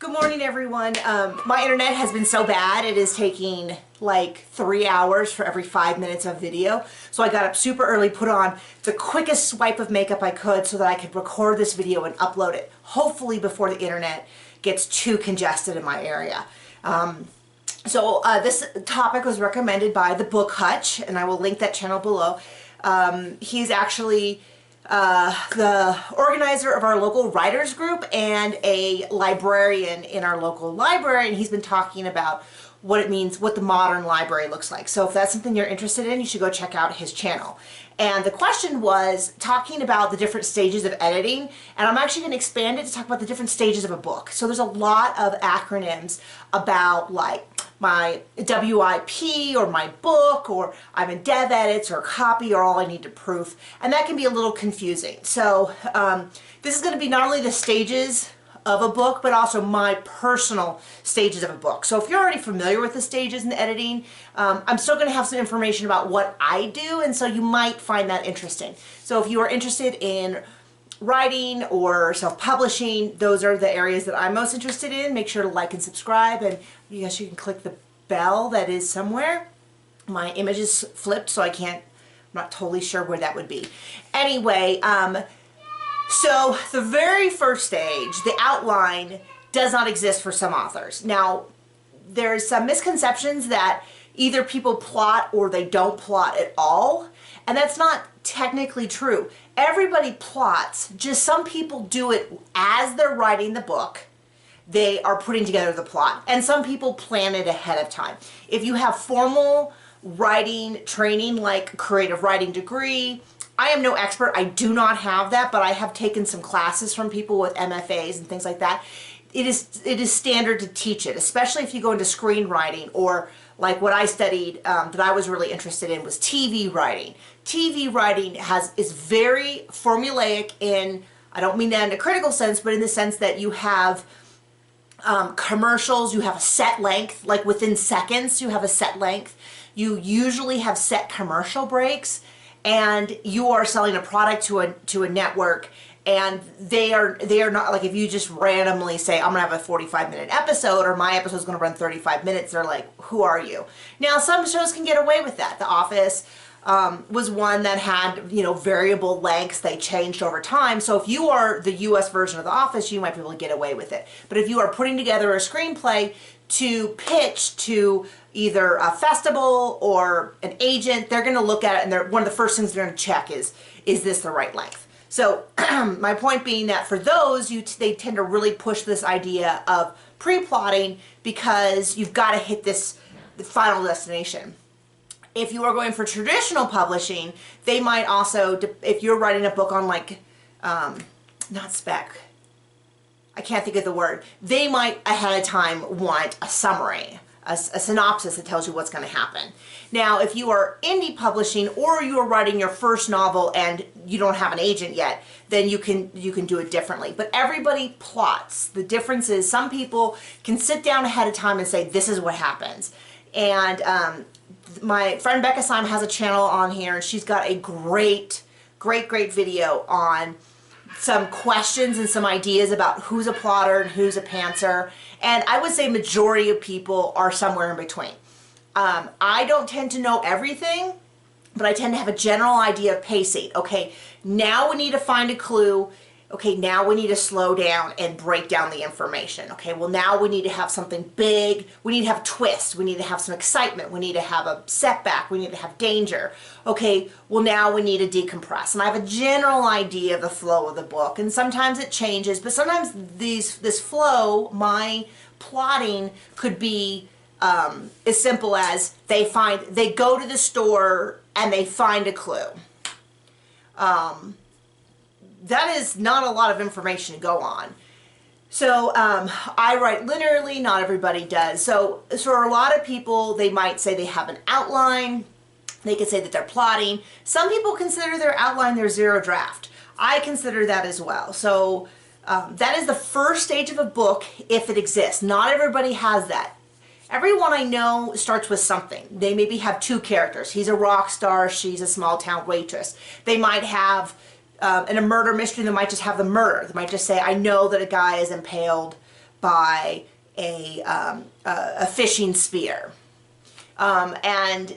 Good morning, everyone. My internet has been so bad, it is taking like 3 hours for every 5 minutes of video. So I got up super early, put on the quickest swipe of makeup I could so that I could record this video and upload it, hopefully before the internet gets too congested in my area. This topic was recommended by the Book Hutch, and I will link that channel below. He's actually the organizer of our local writers group and a librarian in our local library, and he's been talking about what it means, what the modern library looks like. So if that's something you're interested in, you should go check out his channel. And the question was talking about the different stages of editing, and I'm actually going to expand it to talk about the different stages of a book. So there's a lot of acronyms about like my WIP or my book, or I'm in dev edits or copy, or all I need to proof, and that can be a little confusing. So this is going to be not only the stages of a book, but also my personal stages of a book. So if you're already familiar with the stages in editing, I'm still going to have some information about what I do, and so you might find that interesting. So if you are interested in writing or self-publishing, those are the areas that I'm most interested in. Make sure to like and subscribe, and I guess you can click the bell that is somewhere. My image is flipped, so I'm not totally sure where that would be. Anyway, so the very first stage, the outline, does not exist for some authors. Now, there's some misconceptions that either people plot or they don't plot at all, and that's not technically true. Everybody plots, just some people do it as they're writing the book. They are putting together the plot, and some people plan it ahead of time. If you have formal writing training like creative writing degree, I am no expert, I do not have that, but I have taken some classes from people with MFAs and things like that. It is standard to teach it, especially if you go into screenwriting, or like what I studied that I was really interested in was TV writing. TV writing is very formulaic in, I don't mean that in a critical sense, but in the sense that you have commercials, you have a set length, like within seconds you have a set length. You usually have set commercial breaks, and you are selling a product to a network, and they are not like, if you just randomly say I'm gonna have a 45-minute episode, or my episode is gonna run 35 minutes, they're like, who are you? Now some shows can get away with that. The Office was one that had, you know, variable lengths. They changed over time. So if you are the US version of The Office, you might be able to get away with it. But if you are putting together a screenplay to pitch to either a festival or an agent, they're going to look at it, and one of the first things they're going to check is this the right length? So my point being that for those, they tend to really push this idea of pre-plotting, because you've got to hit the final destination. If you are going for traditional publishing, they might also, if you're writing a book on like, not spec, I can't think of the word, they might ahead of time want a summary, a synopsis that tells you what's going to happen. Now, if you are indie publishing, or you are writing your first novel and you don't have an agent yet, then you can do it differently. But everybody plots. The difference is some people can sit down ahead of time and say, this is what happens. And my friend Becca Syme has a channel on here, and she's got a great video on some questions and some ideas about who's a plotter and who's a pantser, and I would say majority of people are somewhere in between. I don't tend to know everything, but I tend to have a general idea of pacing. Okay, now we need to find a clue. Okay, now we need to slow down and break down the information. Okay, well now we need to have something big. We need to have a twist. We need to have some excitement. We need to have a setback. We need to have danger. Okay, well now we need to decompress. And I have a general idea of the flow of the book, and sometimes it changes, but sometimes this flow, my plotting, could be as simple as they go to the store and they find a clue. That is not a lot of information to go on. So I write linearly, not everybody does. So for a lot of people, they might say they have an outline. They could say that they're plotting. Some people consider their outline their zero draft. I consider that as well. So that is the first stage of a book, if it exists. Not everybody has that. Everyone I know starts with something. They maybe have two characters. He's a rock star, she's a small town waitress. They might have in a murder mystery, they might just have the murder. They might just say, I know that a guy is impaled by a fishing spear. And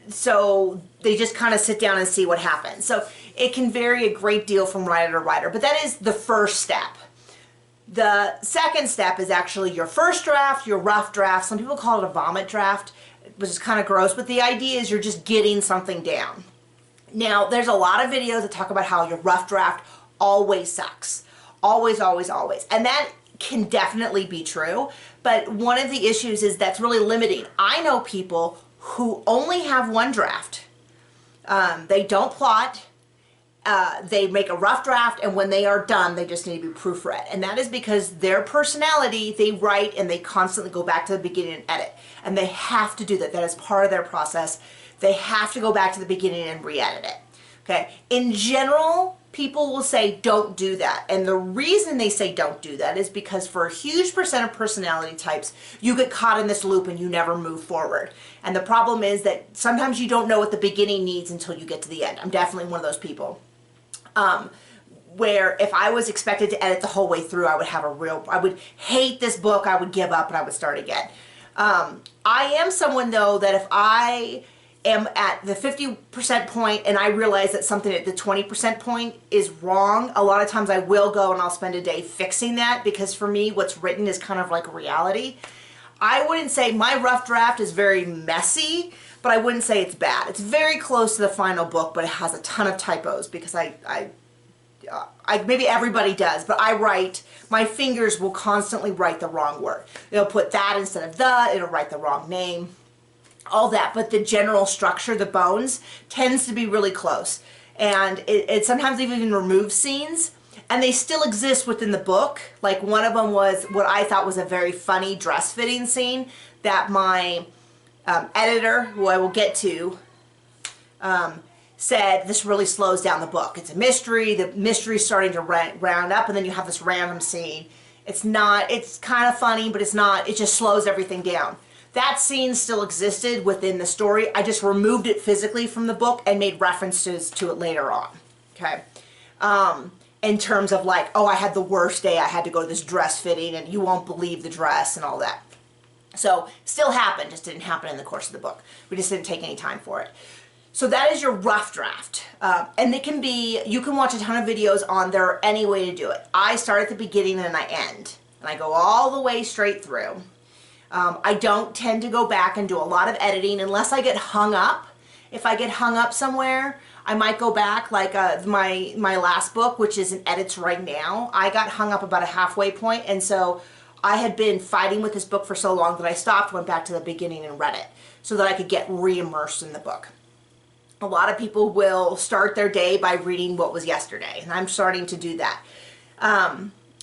so they just kind of sit down and see what happens. So it can vary a great deal from writer to writer, but that is the first step. The second step is actually your first draft, your rough draft. Some people call it a vomit draft, which is kind of gross, but the idea is you're just getting something down. Now, there's a lot of videos that talk about how your rough draft always sucks. Always, always, always. And that can definitely be true, but one of the issues is that's really limiting. I know people who only have one draft. They don't plot. They make a rough draft, and when they are done, they just need to be proofread. And that is because their personality, they write and they constantly go back to the beginning and edit. And they have to do that. That is part of their process. They have to go back to the beginning and re-edit it. Okay? In general, people will say don't do that. And the reason they say don't do that is because for a huge percent of personality types, you get caught in this loop and you never move forward. And the problem is that sometimes you don't know what the beginning needs until you get to the end. I'm definitely one of those people. Where if I was expected to edit the whole way through, I would hate this book, I would give up and I would start again. I am someone though that if I am at the 50% point and I realize that something at the 20% point is wrong, a lot of times I will go and I'll spend a day fixing that, because for me what's written is kind of like a reality. I wouldn't say my rough draft is very messy, but I wouldn't say it's bad. It's very close to the final book, but it has a ton of typos because maybe everybody does, but my fingers will constantly write the wrong word. It'll put that instead of the, it'll write the wrong name, all that, but the general structure, the bones, tends to be really close. And it sometimes even removes scenes, and they still exist within the book. Like one of them was what I thought was a very funny dress fitting scene that my editor, who I will get to, said this really slows down the book. It's a mystery, the mystery's starting to round up, and then you have this random scene. It's kind of funny, but it's not, it just slows everything down. That scene still existed within the story. I just removed it physically from the book and made references to it later on, okay? In terms of like, oh, I had the worst day, I had to go to this dress fitting, and you won't believe the dress and all that. So, still happened, just didn't happen in the course of the book. We just didn't take any time for it. So that is your rough draft. And it can be, you can watch a ton of videos on there, any way to do it. I start at the beginning and I end. And I go all the way straight through. I don't tend to go back and do a lot of editing unless I get hung up. If I get hung up somewhere, I might go back, like my last book, which is in edits right now. I got hung up about a halfway point, and so I had been fighting with this book for so long that I stopped, went back to the beginning and read it so that I could get re-immersed in the book. A lot of people will start their day by reading what was yesterday, and I'm starting to do that.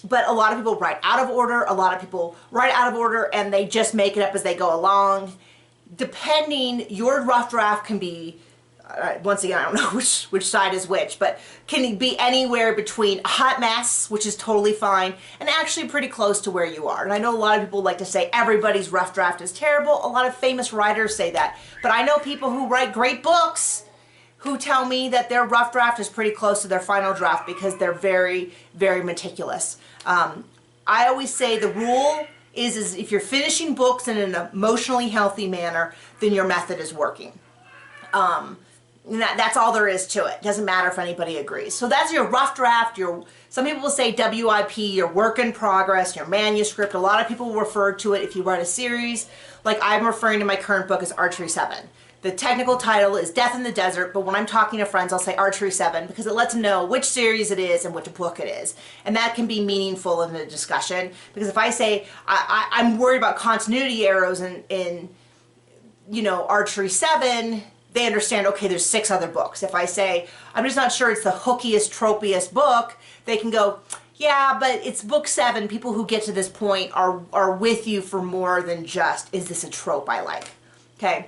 But a lot of people write out of order, a lot of people write out of order and they just make it up as they go along. Depending, your rough draft can be, once again, I don't know which side is which, but can be anywhere between a hot mess, which is totally fine, and actually pretty close to where you are. And I know a lot of people like to say everybody's rough draft is terrible. A lot of famous writers say that. But I know people who write great books who tell me that their rough draft is pretty close to their final draft because they're very, very meticulous. I always say the rule is if you're finishing books in an emotionally healthy manner, then your method is working. That's all there is to it. Doesn't matter if anybody agrees. So that's your rough draft. Some people will say WIP, your work in progress, your manuscript. A lot of people refer to it if you write a series. Like I'm referring to my current book as Archery 7. The technical title is Death in the Desert, but when I'm talking to friends, I'll say Archery 7 because it lets them know which series it is and which book it is. And that can be meaningful in the discussion, because if I say I'm worried about continuity errors in Archery 7, they understand, okay, there's 6 other books. If I say, I'm just not sure it's the hookiest, tropiest book, they can go, yeah, but it's book 7. People who get to this point are with you for more than just, is this a trope I like? Okay.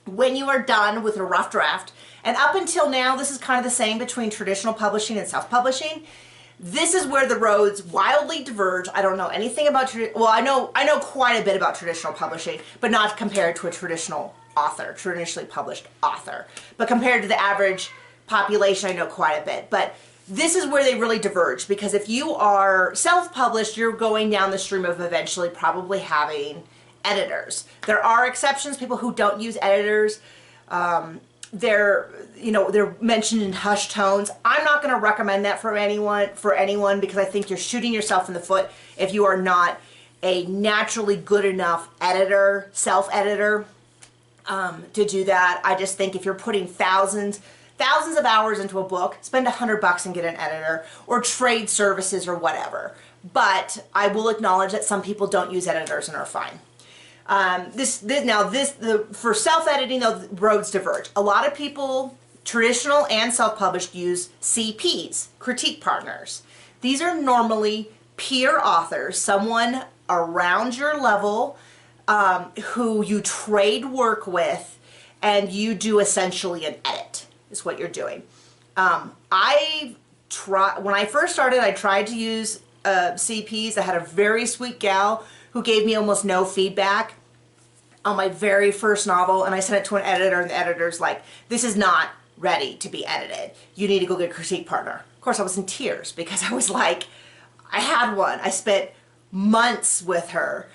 When you are done with a rough draft, and up until now, this is kind of the same between traditional publishing and self-publishing. This is where the roads wildly diverge. I don't know anything about, well, I know quite a bit about traditional publishing, but not compared to a traditional author, traditionally published author. But compared to the average population, I know quite a bit. But this is where they really diverge, because if you are self-published, you're going down the stream of eventually probably having editors. There are exceptions, people who don't use editors. They're mentioned in hushed tones. I'm not going to recommend that for anyone because I think you're shooting yourself in the foot if you are not a naturally good enough editor, self-editor, to do that. I just think if you're putting thousands of hours into a book, spend $100 and get an editor, or trade services or whatever. But I will acknowledge that some people don't use editors and are fine. For self-editing, though, roads diverge. A lot of people, traditional and self-published, use CPs, critique partners. These are normally peer authors, someone around your level, who you trade work with, and you do essentially an edit, is what you're doing. When I first started, I tried to use CPs. I had a very sweet gal who gave me almost no feedback on my very first novel, and I sent it to an editor, and the editor's like, this is not ready to be edited. You need to go get a critique partner. Of course, I was in tears because I was like, I had one. I spent months with her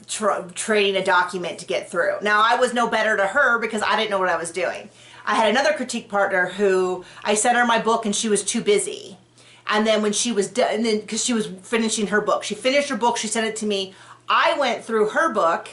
trading a document to get through. Now, I was no better to her because I didn't know what I was doing. I had another critique partner who I sent her my book and she was too busy. And then when she was done, because she was finishing her book, she finished her book, she sent it to me. I went through her book.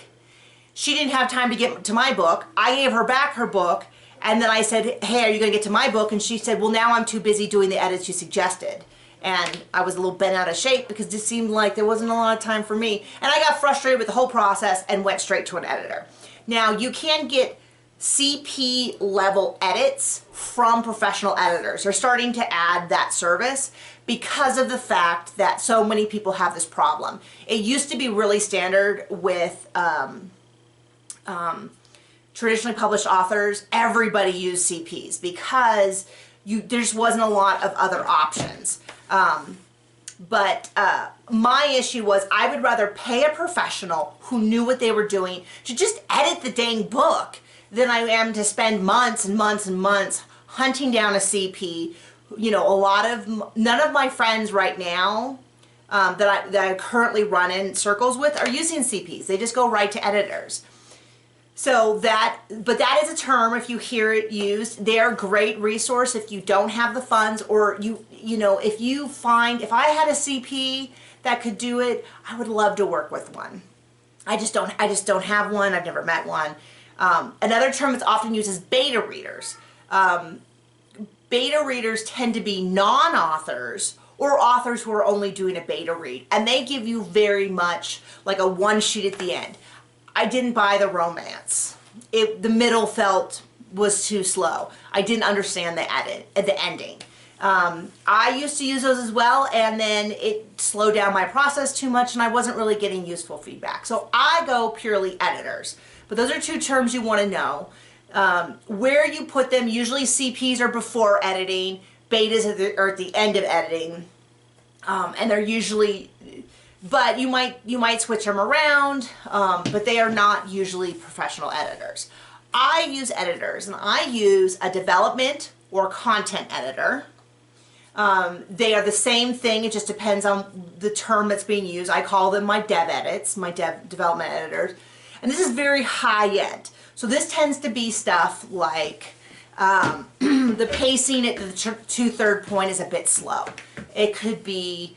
She didn't have time to get to my book. I gave her back her book, and then I said, hey, are you going to get to my book? And she said, well, now I'm too busy doing the edits you suggested. And I was a little bent out of shape because it just seemed like there wasn't a lot of time for me. And I got frustrated with the whole process and went straight to an editor. Now, you can get CP level edits from professional editors. They're starting to add that service because of the fact that so many people have this problem. It used to be really standard with traditionally published authors. Everybody used CPs because there just wasn't a lot of other options. My issue was I would rather pay a professional who knew what they were doing to just edit the dang book than I am to spend months and months and months hunting down a CP. You know, none of my friends right now that I currently run in circles with are using CPs. They just go right to editors. But that is a term, if you hear it used. They're a great resource if you don't have the funds, or if I had a CP that could do it, I would love to work with one. I just don't have one. I've never met one. Another term that's often used is beta readers. Beta readers tend to be non-authors or authors who are only doing a beta read, and they give you very much like a one sheet at the end. I didn't buy the romance. The middle was too slow. I didn't understand the ending. I used to use those as well, and then it slowed down my process too much, and I wasn't really getting useful feedback. So I go purely editors. But those are two terms you want to know. Where you put them, usually CPs are before editing, betas are at the end of editing, and they're usually, but you might switch them around, but they are not usually professional editors. I use editors, and I use a development or content editor. They are the same thing, it just depends on the term that's being used. I call them my dev edits, my development editors. And this is very high end. So this tends to be stuff like the pacing at the 2/3 point is a bit slow. It could be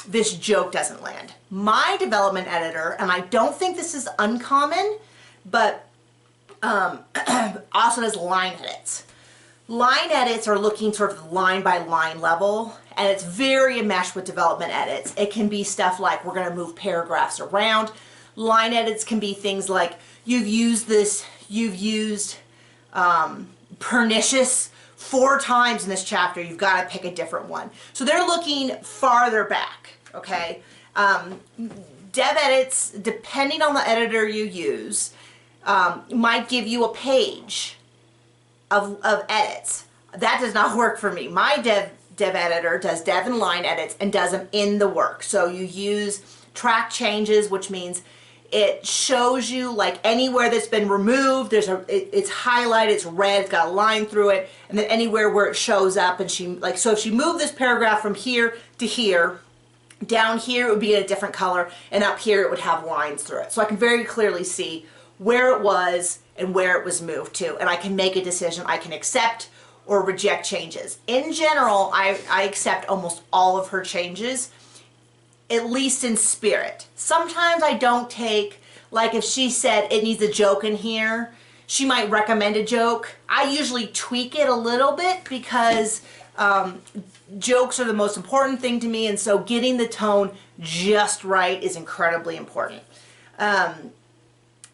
this joke doesn't land. My development editor, and I don't think this is uncommon, but also does line edits. Line edits are looking sort of line by line level, and it's very enmeshed with development edits. It can be stuff like we're going to move paragraphs around. Line edits can be things like you've used pernicious 4 times in this chapter, you've got to pick a different one. So they're looking farther back, okay? Dev edits, depending on the editor you use, might give you a page of edits. That does not work for me. My dev editor does dev and line edits and does them in the work. So you use track changes, which means It shows you like anywhere that's been removed, it's highlighted, it's red, it's got a line through it, and then anywhere where it shows up, and so if she moved this paragraph from here to here, down here it would be in a different color, and up here it would have lines through it. So I can very clearly see where it was and where it was moved to, and I can make a decision. I can accept or reject changes. In general, I accept almost all of her changes, at least in spirit. Sometimes I don't take, like if she said it needs a joke in here, she might recommend a joke. I usually tweak it a little bit because jokes are the most important thing to me, and so getting the tone just right is incredibly important.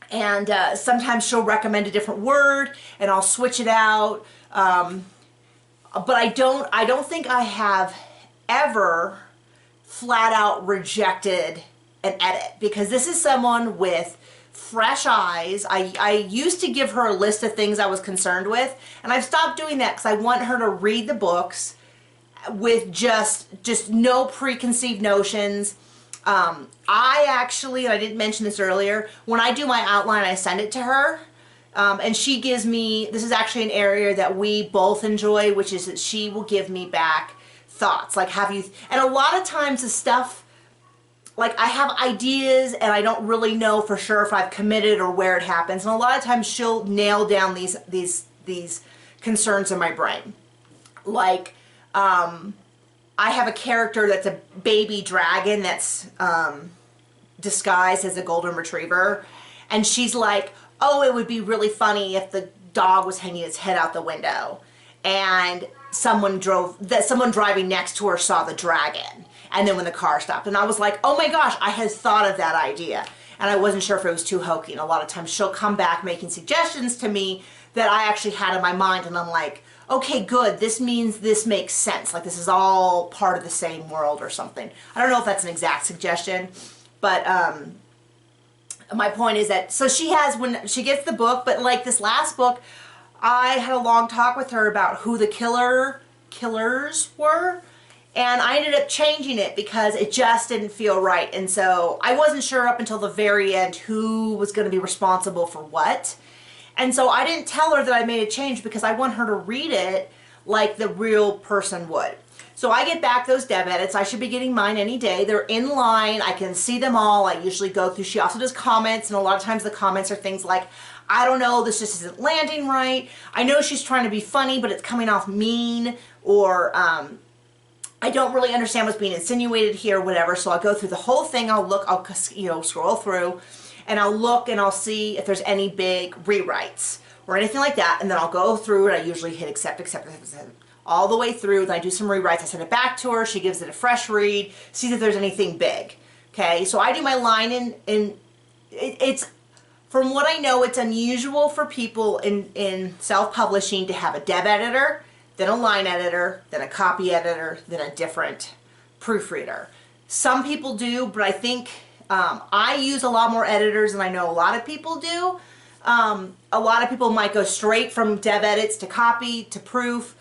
Sometimes she'll recommend a different word and I'll switch it out. But I don't think I have ever flat out rejected an edit, because this is someone with fresh eyes. I used to give her a list of things I was concerned with, and I've stopped doing that because I want her to read the books with just no preconceived notions. I didn't mention this earlier, when I do my outline, I send it to her. And she gives me, this is actually an area that we both enjoy, which is that she will give me back thoughts. Like, and a lot of times the stuff, like I have ideas and I don't really know for sure if I've committed or where it happens. And a lot of times she'll nail down these concerns in my brain. Like, I have a character that's a baby dragon that's disguised as a golden retriever, and she's like, oh, it would be really funny if the dog was hanging its head out the window and someone driving next to her saw the dragon, and then when the car stopped. And I was like, oh my gosh, I had thought of that idea, and I wasn't sure if it was too hokey. And a lot of times she'll come back making suggestions to me that I actually had in my mind, and I'm like, okay, good, this means this makes sense. Like, this is all part of the same world or something. I don't know if that's an exact suggestion, but my point is that, so she has, when she gets the book, but like this last book, I had a long talk with her about who the killers were, and I ended up changing it because it just didn't feel right. And so I wasn't sure up until the very end who was going to be responsible for what. And so I didn't tell her that I made a change because I want her to read it like the real person would. So I get back those dev edits. I should be getting mine any day. They're in line. I can see them all. I usually go through. She also does comments, and a lot of times the comments are things like, I don't know, this just isn't landing right. I know she's trying to be funny, but it's coming off mean, or I don't really understand what's being insinuated here, whatever. So I'll go through the whole thing. I'll look, I'll scroll through, and I'll look and I'll see if there's any big rewrites or anything like that, and then I'll go through it. I usually hit accept, all the way through. Then I do some rewrites. I send it back to her. She gives it a fresh read, sees if there's anything big. Okay, so I do my line in it's, from what I know, it's unusual for people in self-publishing to have a dev editor, then a line editor, then a copy editor, then a different proofreader. Some people do, but I think I use a lot more editors than I know a lot of people do. A lot of people might go straight from dev edits to copy to proof,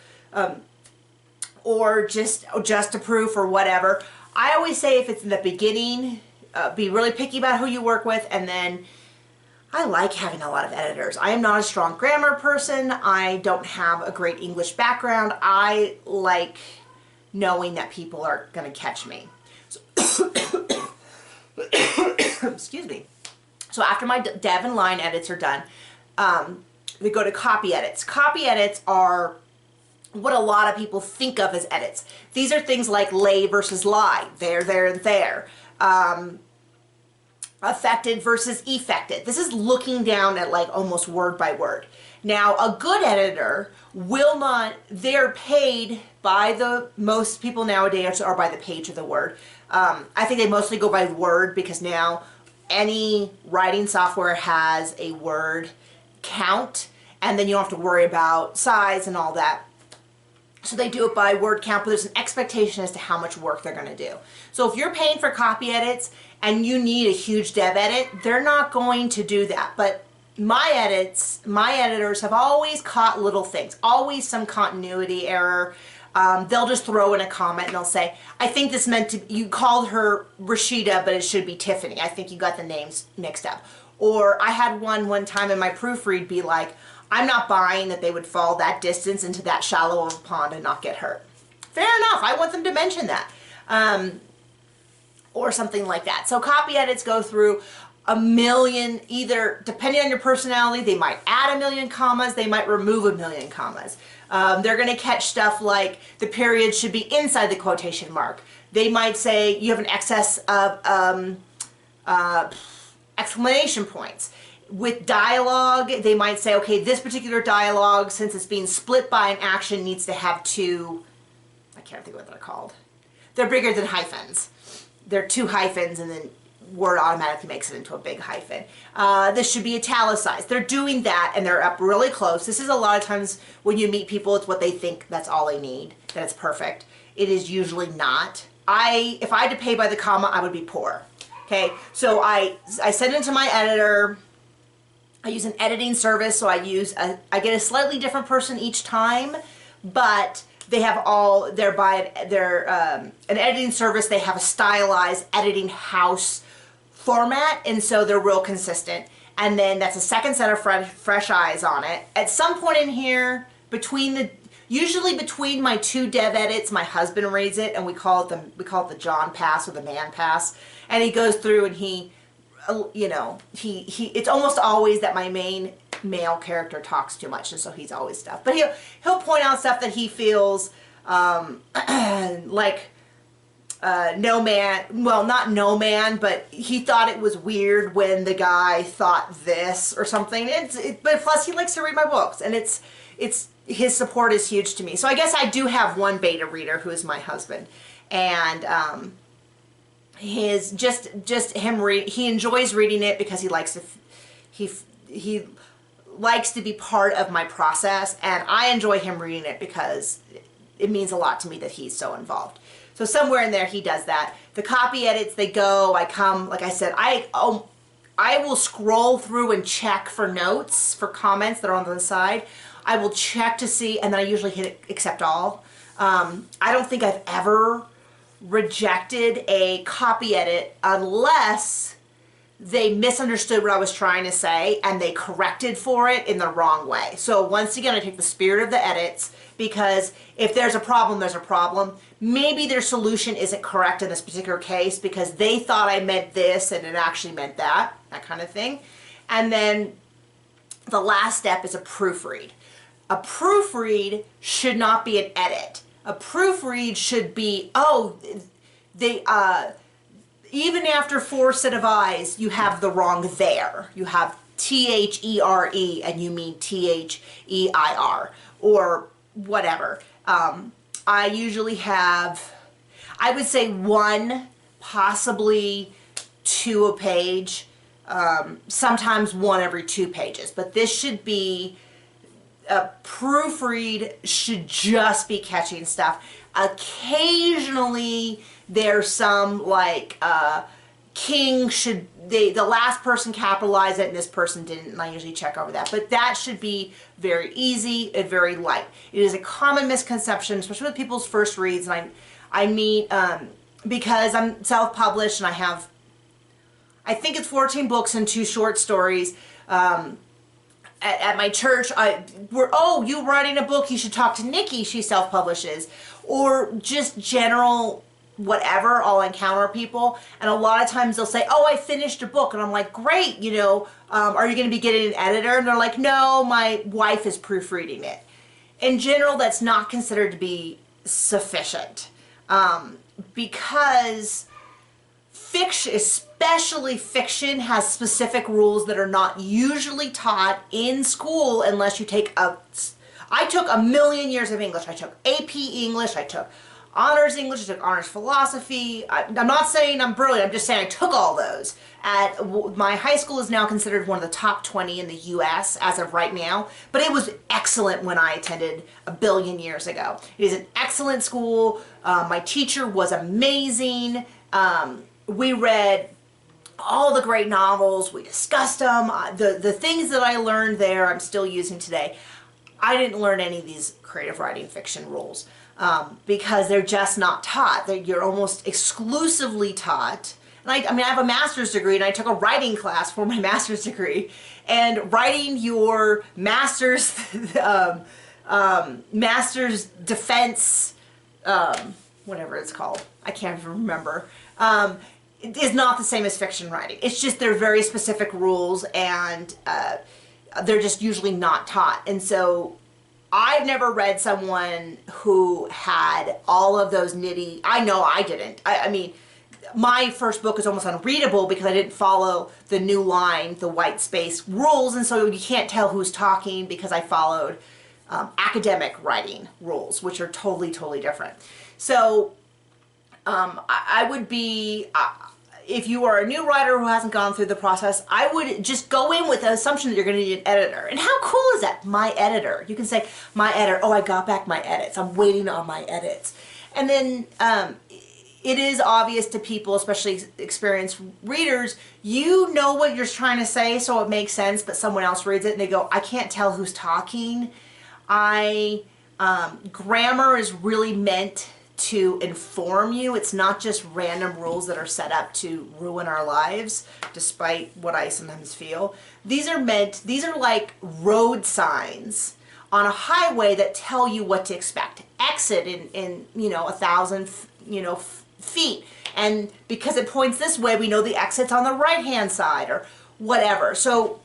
or just to proof or whatever. I always say if it's in the beginning, be really picky about who you work with, and then I like having a lot of editors. I am not a strong grammar person. I don't have a great English background. I like knowing that people are going to catch me. So excuse me. So after my dev and line edits are done, they go to copy edits. Copy edits are what a lot of people think of as edits. These are things like lay versus lie, there, and there. Affected versus effected. This is looking down at like almost word by word. Now, a good editor will not, they're paid by most people nowadays are by the page of the word. I think they mostly go by word because now any writing software has a word count, and then you don't have to worry about size and all that. So they do it by word count, but there's an expectation as to how much work they're going to do. So if you're paying for copy edits and you need a huge dev edit, they're not going to do that. But my editors have always caught little things, always some continuity error. they'll just throw in a comment and they'll say, I think this meant to, you called her Rashida, but it should be Tiffany. I think you got the names mixed up. Or I had one time in my proofread be like, I'm not buying that they would fall that distance into that shallow of a pond and not get hurt. Fair enough. I want them to mention that. Or something like that. So copy edits go through a million, either depending on your personality, they might add a million commas, they might remove a million commas. They're going to catch stuff like the period should be inside the quotation mark. They might say you have an excess of exclamation points. With dialogue, they might say, okay, this particular dialogue, since it's being split by an action, needs to have two, I can't think of what they're called. They're bigger than hyphens. They're two hyphens and then Word automatically makes it into a big hyphen. This should be italicized. They're doing that and they're up really close. This is a lot of times when you meet people, it's what they think that's all they need, that it's perfect. It is usually not. If I had to pay by the comma, I would be poor. Okay, so I send it to my editor. I use an editing service, so I get a slightly different person each time, but they have all, an editing service, they have a stylized editing house format, and so they're real consistent. And then that's a second set of fresh eyes on it. At some point in here, usually between my two dev edits, my husband reads it, and we call it the John pass or the man pass, and he goes through and he, you know, it's almost always that my main male character talks too much, and so he's always stuff. But he'll point out stuff that he feels like no man, well, not no man, but he thought it was weird when the guy thought this or something. But plus he likes to read my books, and his support is huge to me. So I guess I do have one beta reader who is my husband, and he enjoys reading it because he likes to be part of my process, and I enjoy him reading it because it means a lot to me that he's so involved. So somewhere in there he does that. The copy edits, they go, I come, like I said, I will scroll through and check for notes, for comments that are on the side. I will check to see, and then I usually hit accept all. I don't think I've ever rejected a copy edit unless they misunderstood what I was trying to say and they corrected for it in the wrong way. So once again, I take the spirit of the edits, because if there's a problem, there's a problem. Maybe their solution isn't correct in this particular case because they thought I meant this and it actually meant that kind of thing. And then the last step is a proofread. A proofread should not be an edit. A proofread should be, even after 4 set of eyes, you have the wrong there. You have T-H-E-R-E and you mean T-H-E-I-R or whatever. I usually have, I would say 1, possibly 2 a page, sometimes 1 every 2 pages. But this should be, a proofread should just be catching stuff. Occasionally there's some like king should, the last person capitalized it and this person didn't, and I usually check over that. But that should be very easy and very light. It is a common misconception, especially with people's first reads, and I meet, because I'm self-published and I think it's 14 books and 2 short stories. At my church, you writing a book, you should talk to Nikki, she self-publishes. Or just general whatever, I'll encounter people, and a lot of times they'll say, oh, I finished a book, and I'm like, great, you know, are you going to be getting an editor? And they're like, no, my wife is proofreading it. In general, that's not considered to be sufficient, because fiction, especially fiction, has specific rules that are not usually taught in school unless you take I took a million years of English. I took AP English, I took honors English, I took honors philosophy. I'm not saying I'm brilliant, I'm just saying I took all those. My high school is now considered one of the top 20 in the US as of right now, but it was excellent when I attended a billion years ago. It is an excellent school. My teacher was amazing. We read all the great novels, we discussed them. The things that I learned there I'm still using today. I didn't learn any of these creative writing fiction rules. because they're just not taught. You're almost exclusively taught. And I mean, I have a master's degree, and I took a writing class for my master's degree. And writing your master's master's defense, whatever it's called, I can't even remember, is not the same as fiction writing. It's just they're very specific rules, and they're just usually not taught. And so I've never read someone who had all of those nitty. I know I didn't. I mean, my first book is almost unreadable because I didn't follow the new line, the white space rules, and so you can't tell who's talking because I followed academic writing rules, which are totally, totally different. So I would be, if you are a new writer who hasn't gone through the process, I would just go in with the assumption that you're going to need an editor. And how cool is that? My editor. You can say, my editor, oh, I got back my edits. I'm waiting on my edits. And then it is obvious to people, especially experienced readers, you know what you're trying to say, so it makes sense, but someone else reads it and they go, I can't tell who's talking. Grammar is really meant to inform you. It's not just random rules that are set up to ruin our lives, despite what I sometimes feel. These are like road signs on a highway that tell you what to expect. Exit in 1,000 feet, and because it points this way, we know the exit's on the right hand side or whatever. So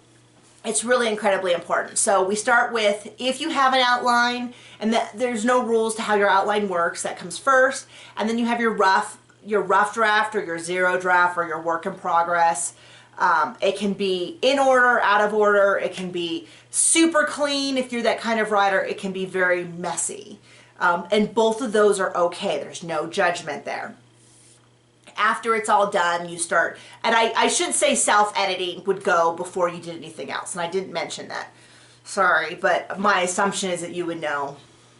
it's really incredibly important. So we start with, if you have an outline, and that there's no rules to how your outline works, that comes first, and then you have your rough draft or your zero draft or your work in progress. It can be in order, out of order. It can be super clean if you're that kind of writer. It can be very messy. And both of those are okay. There's no judgment there. After it's all done, you start, and I should say self-editing would go before you did anything else, and I didn't mention that. Sorry, but my assumption is that you would know.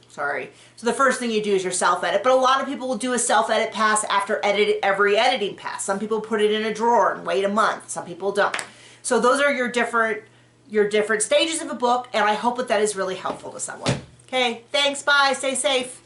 Sorry. So the first thing you do is your self-edit, but a lot of people will do a self-edit pass after every editing pass. Some people put it in a drawer and wait a month. Some people don't. So those are your different stages of a book, and I hope that is really helpful to someone. Okay, thanks, bye, stay safe.